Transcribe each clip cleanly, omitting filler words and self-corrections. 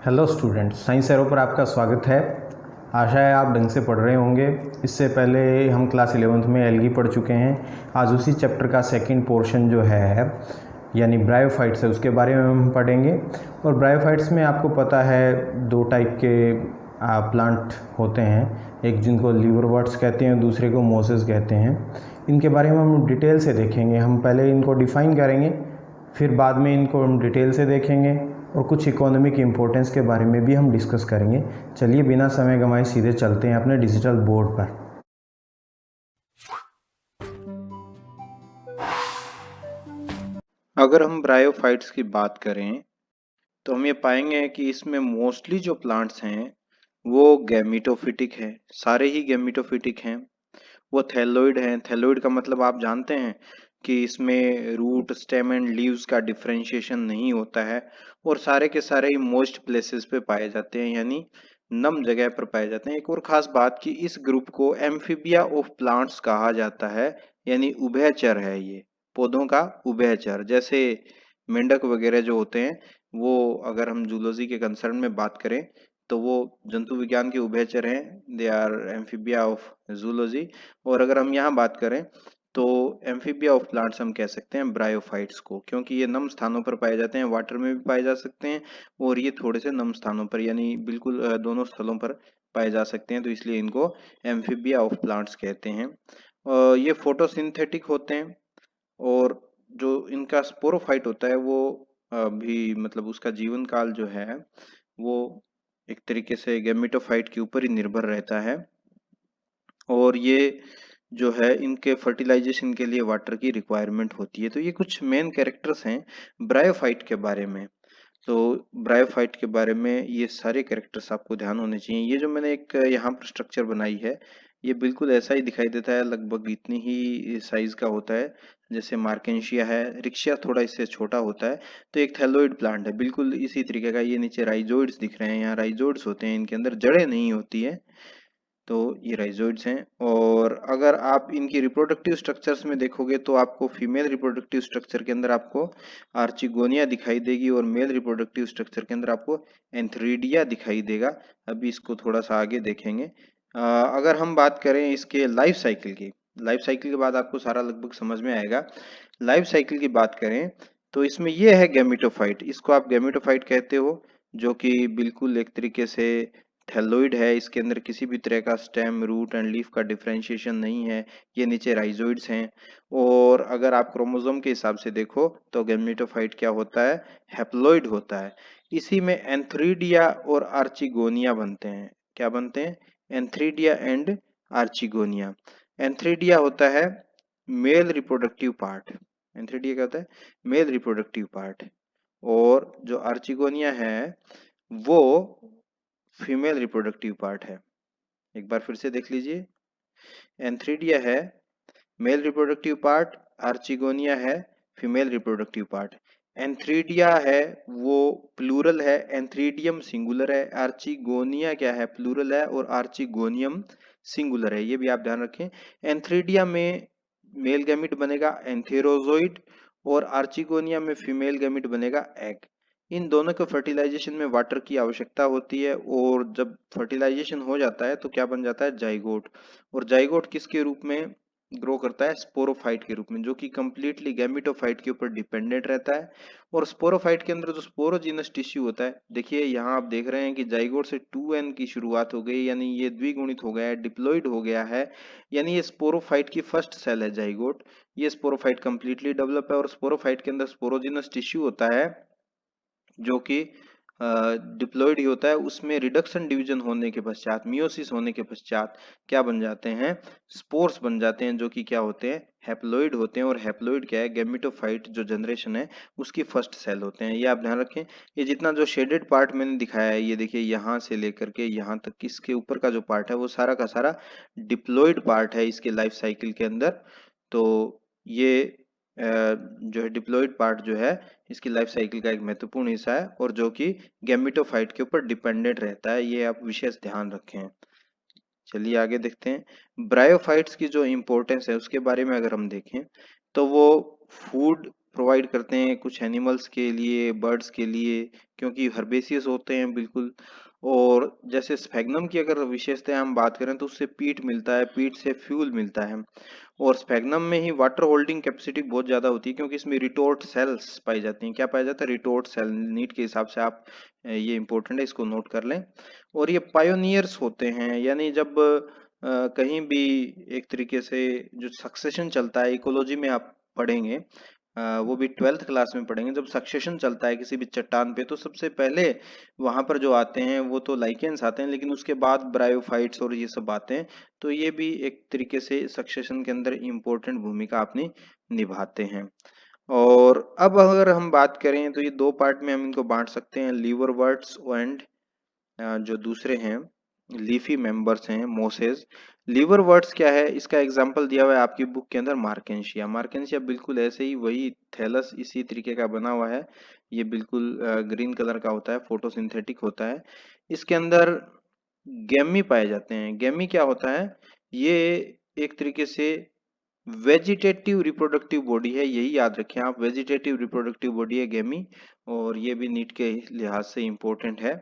Hello students, science arrow पर आपका स्वागत है। आशा है आप ढंग से पढ़ रहे होंगे। इससे पहले हम क्लास 11th में एल्गी पढ़ चुके हैं। आज उसी चैप्टर का सेकंड पोर्शन जो है यानी ब्रायोफाइट्स है, उसके बारे में हम पढ़ेंगे। और ब्रायोफाइट्स में आपको पता है दो टाइप के प्लांट होते हैं, एक जिनको लीवरवर्ट्स कहते हैं, दूसरे को मोसेस कहते हैं। इनके बारे में हम डिटेल से देखेंगे। हम पहले इनको डिफ़ाइन करेंगे, फिर बाद में इनको हम डिटेल से देखेंगे और कुछ इकोनॉमिक इम्पोर्टेंस के बारे में भी हम डिस्कस करेंगे। चलिए बिना समय गंवाए सीधे चलते हैं अपने डिजिटल बोर्ड पर। अगर हम ब्रायोफाइट्स की बात करें तो हम ये पाएंगे कि इसमें मोस्टली जो प्लांट्स हैं वो गैमेटोफिटिक है, सारे ही गैमेटोफिटिक हैं। वो थैलोइड हैं। थैलोइड का मतलब आप जानते हैं कि इसमें रूट, स्टेम एंड लीव्स का डिफरेंशिएशन नहीं होता है और सारे के सारे ही मोस्ट प्लेसेस पे पाए जाते हैं, यानी नम जगह पर पाए जाते हैं। एक और खास बात कि इस ग्रुप को एम्फीबिया ऑफ प्लांट्स कहा जाता है, यानी उभयचर है ये, पौधों का उभयचर। जैसे मेंढक वगैरह जो होते हैं वो, अगर हम जूलॉजी के कंसर्न में बात करें तो वो जंतु विज्ञान के उभयचर हैं, they are amphibia of zoology. और अगर हम यहाँ बात करें तो एम्फीबिया ऑफ प्लांट्स हम कह सकते हैं ब्रायोफाइट्स को, क्योंकि ये नम स्थानों पर पाए जाते हैं, वाटर में भी पाए जा सकते हैं और ये थोड़े से नम स्थानों पर यानी बिल्कुल दोनों स्थलों पर पाए जा सकते हैं, तो इसलिए इनको एम्फीबिया ऑफ प्लांट्स कहते हैं। ये फोटोसिंथेटिक होते हैं और जो इनका स्पोरोफाइट होता है वो भी मतलब उसका जीवन काल जो है वो एक तरीके से गैमेटोफाइट के ऊपर ही निर्भर रहता है। और ये जो है इनके फर्टिलाइजेशन के लिए वाटर की रिक्वायरमेंट होती है। तो ये कुछ मेन कैरेक्टर्स हैं ब्रायोफाइट के बारे में। तो ब्रायोफाइट के बारे में ये सारे कैरेक्टर्स आपको ध्यान होने चाहिए। ये जो मैंने एक यहाँ पर स्ट्रक्चर बनाई है, ये बिल्कुल ऐसा ही दिखाई देता है, लगभग इतनी ही साइज का होता है जैसे मार्केंशिया है। रिक्शिया थोड़ा इससे छोटा होता है। तो एक थैलोइड प्लांट है बिल्कुल इसी तरीके का। ये नीचे राइजोइड्स दिख रहे हैं, यहाँ राइजोइड्स होते हैं, इनके अंदर जड़ें नहीं होती है, तो ये राइजोइड्स हैं। और अगर आप इनकी रिप्रोडक्टिव स्ट्रक्चर्स में देखोगे तो आपको फीमेल रिप्रोडक्टिव स्ट्रक्चर के अंदर आपको आर्चिगोनिया दिखाई देगी और मेल रिप्रोडक्टिव स्ट्रक्चर के अंदर आपको एंथ्रीडिया दिखाई देगा। अभी इसको थोड़ा सा आगे देखेंगे। अगर हम बात करें इसके लाइफ साइकिल की, लाइफ साइकिल के बाद आपको सारा लगभग समझ में आएगा। लाइफ साइकिल की बात करें तो इसमें ये है गैमेटोफाइट, इसको आप गैमेटोफाइट कहते हो, जो कि बिल्कुल एक तरीके से थैलोइड है। इसके अंदर किसी भी तरह का स्टेम, रूट एंड लीफ का डिफरेंशिएशन नहीं है। ये नीचे राइजोइड्स हैं। और अगर आप क्रोमोसोम के हिसाब से देखो तो गैमेटोफाइट क्या होता है, हैप्लॉइड होता है। इसी में एंथ्रीडिया और आर्चिगोनिया बनते हैं। क्या बनते हैं? Antheridia and archegonia. एंथ्रीडिया होता है मेल रिप्रोडक्टिव पार्ट। एंथ्रीडिया क्या होता है? Male reproductive part. और जो आर्चिगोनिया है वो फीमेल रिप्रोडक्टिव पार्ट है। एक बार फिर से देख लीजिए, एंथ्रीडिया है मेल रिप्रोडक्टिव पार्ट, आर्चिगोनिया है फीमेल रिप्रोडक्टिव पार्ट। एंथ्रीडिया है वो प्लूरल है, एंथ्रीडियम सिंगुलर है। आर्चिगोनिया क्या है? प्लूरल है और आर्चिगोनियम सिंगुलर है, ये भी आप ध्यान रखें। एंथ्रीडिया में मेल गैमिट बनेगा एंथेरोजोइड और आर्चिगोनिया में फीमेल गैमिट बनेगा एग। इन दोनों के फर्टिलाइजेशन में वाटर की आवश्यकता होती है और जब फर्टिलाइजेशन हो जाता है तो क्या बन जाता है? जाइगोट। और जाइगोट किसके रूप में ग्रो करता है? स्पोरोफाइट के रूप में, जो कि कंप्लीटली गैमेटोफाइट के ऊपर डिपेंडेंट रहता है। और स्पोरोफाइट के अंदर जो स्पोरोजीनस टिश्यू होता है, देखिए यहाँ आप देख रहे हैं कि जाइगोट से 2n की शुरुआत हो गई, यानी ये द्विगुणित हो गया है, डिप्लॉइड हो गया है, यानी ये स्पोरोफाइट की फर्स्ट सेल है जाइगोट। ये स्पोरोफाइट कंप्लीटली डेवलप है और स्पोरोफाइट के अंदर स्पोरोजीनस टिश्यू होता है जो कि डिप्लॉइड ही होता है। उसमें रिडक्शन डिवीजन होने के पश्चात, मियोसिस होने के पश्चात क्या बन जाते हैं? स्पोर्स बन जाते हैं, जो कि क्या होते हैं? हैप्लॉइड होते हैं। और हैप्लॉइड क्या है? गैमेटोफाइट जो जनरेशन है उसकी फर्स्ट सेल होते हैं। ये आप ध्यान रखें। ये जितना जो शेडेड पार्ट मैंने दिखाया है, ये देखिए यहाँ से लेकर के यहाँ तक इसके ऊपर का जो पार्ट है वो सारा का सारा डिप्लॉइड पार्ट है इसके लाइफ साइकिल के अंदर। तो ये जो है डिप्लॉइड पार्ट जो है इसकी लाइफ साइकिल का एक महत्वपूर्ण हिस्सा है और जो कि गैमेटोफाइट के ऊपर डिपेंडेंट रहता है, ये आप विशेष ध्यान रखें। चलिए आगे देखते हैं। ब्रायोफाइट्स की जो इम्पोर्टेंस है उसके बारे में अगर हम देखें तो वो फूड प्रोवाइड करते हैं कुछ एनिमल्स के लिए, बर्ड्स के लिए, क्योंकि हर्बेसियस होते हैं बिल्कुल। और जैसे स्फेग्नम की अगर विशेषता हम बात करें तो उससे पीट मिलता है, पीट से फ्यूल मिलता है। और स्फेग्नम में ही वाटर होल्डिंग कैपेसिटी बहुत ज्यादा होती है, क्योंकि इसमें रिटोर्ट सेल्स पाई जाती हैं। क्या पाया जाता है? Retort cell. नीट के हिसाब से आप ये इंपॉर्टेंट है, इसको नोट कर लें। और ये पायोनियर्स होते हैं, यानी जब कहीं भी एक तरीके से जो सक्सेशन चलता है, इकोलॉजी में आप पढ़ेंगे, वो भी 12th क्लास में पढ़ेंगे, जब सक्सेशन चलता है किसी भी चट्टान पे तो सबसे पहले वहां पर जो आते हैं वो तो लाइकेन्स आते हैं, लेकिन उसके बाद ब्रायोफाइट्स और ये सब आते हैं। तो ये भी एक तरीके से सक्सेशन के अंदर इम्पोर्टेंट भूमिका अपनी निभाते हैं। और अब अगर हम बात करें तो ये दो पार्ट में हम इनको बांट सकते हैं, लीवरवर्ट्स एंड जो दूसरे हैं लीफी मेंबर्स हैं, मोसेस। लीवरवर्ट्स क्या है? इसका एग्जांपल दिया हुआ है आपकी बुक के अंदर, मार्केंशिया। मार्केंशिया बिल्कुल ऐसे ही, वही थैलस इसी तरीके का बना हुआ है। ये बिल्कुल ग्रीन कलर का होता है, फोटोसिंथेटिक होता है। इसके अंदर गैमी पाए जाते हैं। गैमी क्या होता है? ये एक तरीके से वेजिटेटिव रिप्रोडक्टिव बॉडी है, यही याद रखें आप, वेजिटेटिव रिप्रोडक्टिव बॉडी है गैमी। और ये भी नीट के लिहाज से इंपॉर्टेंट है।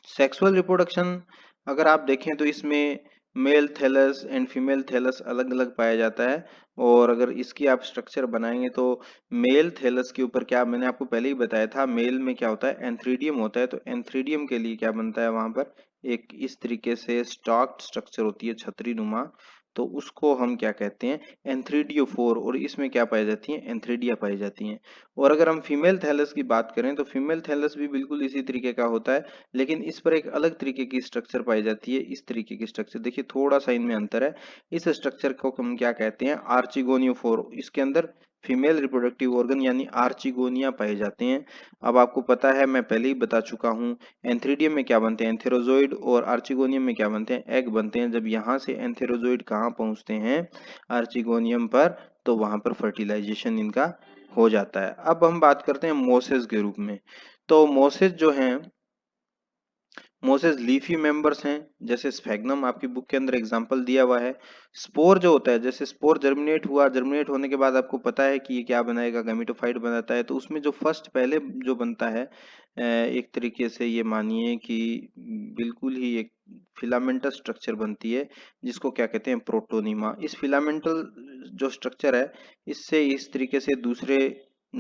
सेक्सुअल रिप्रोडक्शन अगर आप देखें तो इसमें male thallus and female thallus अलग अलग पाया जाता है। और अगर इसकी आप स्ट्रक्चर बनाएंगे तो मेल थैलस के ऊपर, क्या मैंने आपको पहले ही बताया था, मेल में क्या होता है? एंथ्रीडियम होता है। तो एंथ्रीडियम के लिए क्या बनता है वहां पर? एक इस तरीके से स्टॉक्ड स्ट्रक्चर होती है, छतरी नुमा। तो उसको हम क्या कहते हैं? एंथ्रीडियोफोर। और इसमें क्या पाई जाती है? एंथ्रीडिया पाई जाती हैं। और अगर हम फीमेल थैलस की बात करें तो फीमेल थैलस भी बिल्कुल इसी तरीके का होता है, लेकिन इस पर एक अलग तरीके की स्ट्रक्चर पाई जाती है, इस तरीके की स्ट्रक्चर। देखिए थोड़ा सा इनमें अंतर है। इस स्ट्रक्चर को हम क्या कहते हैं? आर्चिगोनियोफोर। इसके अंदर फीमेल रिप्रोडक्टिव ऑर्गन यानी आर्चिगोनिया पाए जाते हैं। अब आपको पता है, मैं पहले ही बता चुका हूँ, एंथ्रीडियम में क्या बनते हैं? एंथेरोजोइड। और आर्चिगोनियम में क्या बनते हैं? एग बनते हैं। जब यहाँ से एंथेरोजोइड कहाँ पहुंचते हैं? आर्चिगोनियम पर। तो वहां पर फर्टिलाइजेशन इनका हो जाता है। अब हम बात करते हैं मोसेस के रूप में। तो मोसेस जो हैं, मोसेस लीफी मेंबर्स हैं। जैसे स्फेग्नम आपकी बुक के अंदर एग्जांपल दिया हुआ है। स्पोर जो होता है, जैसे स्पोर जर्मिनेट हुआ, जर्मिनेट होने के बाद आपको पता है कि ये क्या बनाएगा? गैमेटोफाइट बनाता है। तो उसमें जो फर्स्ट पहले जो बनता है, एक तरीके से ये मानिए कि बिल्कुल ही एक फिलामेंटस स्ट्रक्चर बनती है, जिसको क्या कहते हैं? प्रोटोनिमा। इस फिलामेंटल जो स्ट्रक्चर है, इससे इस तरीके से दूसरे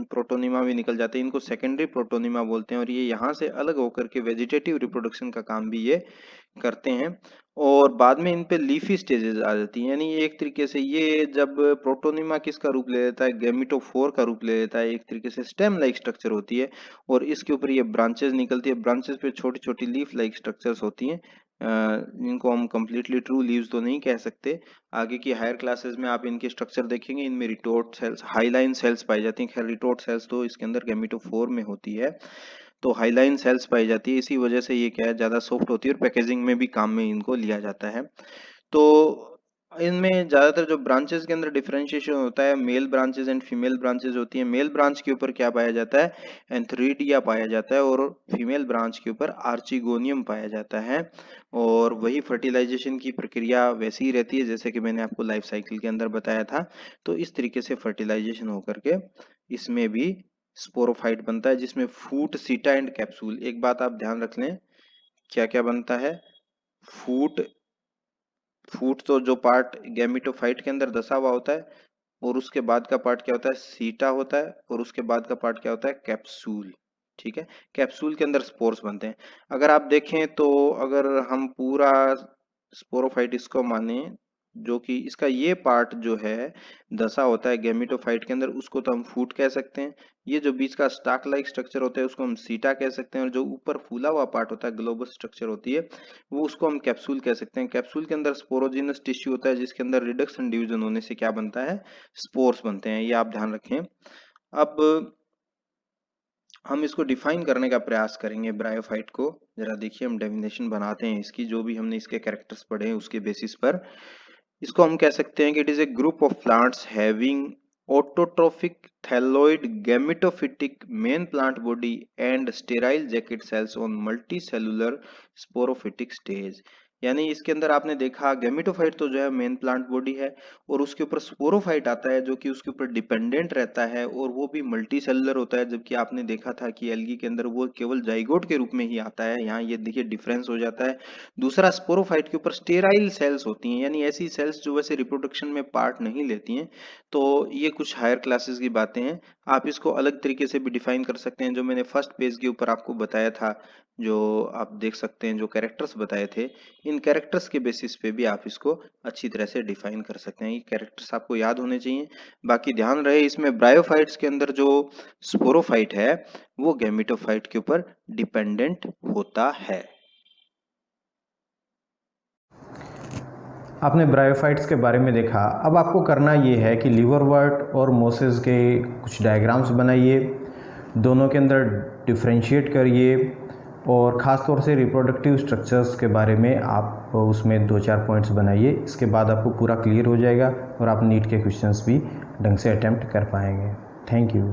प्रोटोनिमा भी निकल जाते हैं, इनको सेकेंडरी प्रोटोनिमा बोलते हैं। और ये यहाँ से अलग होकर के वेजिटेटिव रिप्रोडक्शन का काम भी ये करते हैं। और बाद में इन पे लीफी स्टेजेस आ जाती हैं, यानी एक तरीके से ये जब प्रोटोनिमा किसका रूप ले लेता है? गैमेटोफोर का रूप ले लेता है। एक तरीके से स्टेम लाइक स्ट्रक्चर होती है, और इसके ऊपर ये ब्रांचेस निकलती है। ब्रांचेस पे छोटी छोटी लीफ लाइक स्ट्रक्चर्स होती हैं। इनको हम कंप्लीटली ट्रू लीव्स तो नहीं कह सकते। आगे की हायर क्लासेस में आप इनके स्ट्रक्चर देखेंगे, इनमें रिटोर्ट सेल्स, हाईलाइन सेल्स पाई जाती हैं। खैर रिटोर्ट सेल्स तो इसके अंदर गैमेटोफोर में होती है। तो हाईलाइन सेल्स पाई जाती है, इसी वजह से ये क्या है? ज्यादा सॉफ्ट होती है और पैकेजिंग में भी काम में इनको लिया जाता है। तो इनमें ज्यादातर जो ब्रांचेस के अंदर डिफरेंशिएशन होता है, male branches and female branches होती है। मेल ब्रांच के ऊपर क्या पाया जाता है? एंथ्रीडिया पाया जाता है। और फीमेल ब्रांच के ऊपर आर्चिगोनियम पाया जाता है। और वही फर्टिलाइजेशन की प्रक्रिया वैसी ही रहती है जैसे कि मैंने आपको लाइफ साइकिल के अंदर बताया था। तो इस तरीके से फर्टिलाइजेशन होकर के इसमें भी स्पोरोफाइट बनता है, जिसमें फूट, सीटा एंड कैप्सूल। एक बात आप ध्यान रख लें, क्या क्या बनता है? फूट, फूट तो जो पार्ट गैमेटोफाइट के अंदर दसा हुआ होता है, और उसके बाद का पार्ट क्या होता है? सीटा होता है। और उसके बाद का पार्ट क्या होता है? कैप्सूल। ठीक है, कैप्सूल के अंदर स्पोर्स बनते हैं। अगर आप देखें तो अगर हम पूरा स्पोरोफाइट इसको माने, जो कि इसका ये पार्ट जो है दशा होता है गैमेटोफाइट के अंदर, उसको तो हम फूट कह सकते हैं। ये जो बीच का स्टाक लाइक स्ट्रक्चर होता है उसको हम सीटा कह सकते हैं। और जो ऊपर फूला हुआ पार्ट होता है, ग्लोबस स्ट्रक्चर होती है, वो उसको हम कैप्सूल कह सकते हैं। कैप्सूल के अंदर स्पोरोजिनस टिश्यू होता है, जिसके अंदर रिडक्शन डिवीजन होने से क्या बनता है? स्पोर्स बनते हैं। ये आप ध्यान रखें। अब हम इसको डिफाइन करने का प्रयास करेंगे ब्रायोफाइट को। जरा देखिए, हम डेफिनेशन बनाते हैं इसकी, जो भी हमने इसके कैरेक्टर्स पढ़े हैं उसके बेसिस पर। इसको हम कह सकते हैं कि it is a group of plants having autotrophic thalloid gametophytic main plant body and sterile jacket cells on multicellular sporophytic stage. यानी इसके अंदर आपने देखा गैमेटोफाइट तो जो है मेन प्लांट बॉडी है, और उसके ऊपर स्पोरोफाइट आता है जो कि उसके ऊपर डिपेंडेंट रहता है, और वो भी मल्टी सेलुलर होता है, जबकि आपने देखा था कि एल्गी के अंदर वो केवल जाइगोट के रूप में ही आता है। यहाँ ये देखिए डिफरेंस हो जाता है। दूसरा, स्पोरोफाइट के ऊपर स्टेराइल सेल्स होती हैं, यानी ऐसी सेल्स जो वैसे रिप्रोडक्शन में पार्ट नहीं लेती हैं। तो ये कुछ हायर क्लासेस की बातें हैं, आप इसको अलग तरीके से भी डिफाइन कर सकते हैं, जो मैंने फर्स्ट पेज के ऊपर आपको बताया था, जो आप देख सकते हैं, जो कैरेक्टर्स बताए थे, इन कैरेक्टर्स के बेसिस पे भी आप इसको अच्छी तरह से डिफाइन कर सकते हैं। ये कैरेक्टर्स आपको याद होने चाहिए। बाकी ध्यान रहे, इसमें ब्रायोफाइट्स के अंदर जो स्पोरोफाइट है वो गैमेटोफाइट के ऊपर डिपेंडेंट होता है। आपने ब्रायोफाइट्स के बारे में देखा। अब आपको करना ये है कि लिवरवर्ट और मोसेस के कुछ डायग्राम्स बनाइए, दोनों के अंदर डिफरेंशिएट करिए, और ख़ास तौर से रिप्रोडक्टिव स्ट्रक्चर्स के बारे में आप उसमें 2-4 पॉइंट्स बनाइए। इसके बाद आपको पूरा क्लियर हो जाएगा और आप नीट के क्वेश्चंस भी ढंग से अटेम्प्ट कर पाएंगे। Thank you.